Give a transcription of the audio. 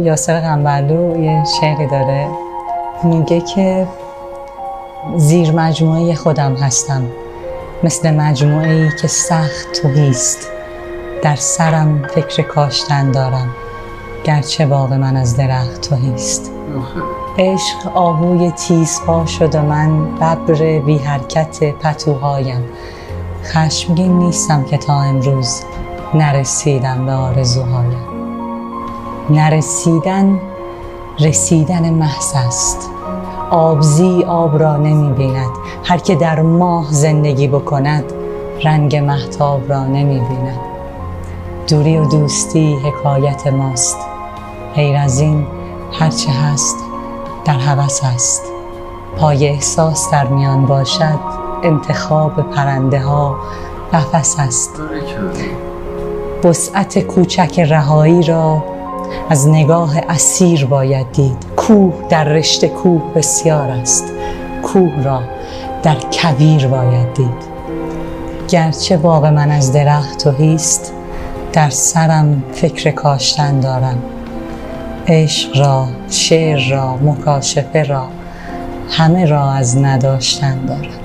یاسر قنبرلو یه شعری داره میگه که زیر مجموعه خودم هستم، مثل مجموعه‌ای که سخت تهیست. در سرم فکر کاشتن دارم، گرچه باغ من از درخت تهیست. عشق آهوی تیزپا شد و من ببر بی حرکت پتوهایم. خشمگین نیستم که تا امروز نرسیدم به آرزوهایم. نرسیدن رسیدن محض است. آبزی آب را نمی بیند. هر که در ماه زندگی بکند رنگ مهتاب را نمی بیند. دوری و دوستی حکایت ماست. غیر از این هرچه هست در هوس است. پای احساس در میان باشد انتخاب پرنده ها قفس است. وسعت کوچک رهایی را از نگاه اسیر باید دید. کوه در رشته کوه بسیار است، کوه را در کویر باید دید. گرچه باغ من از درخت تهیست، در سرم فکر کاشتن دارم. عشق را، شعر را، مکاشفه را، همه را از نداشتن دارم.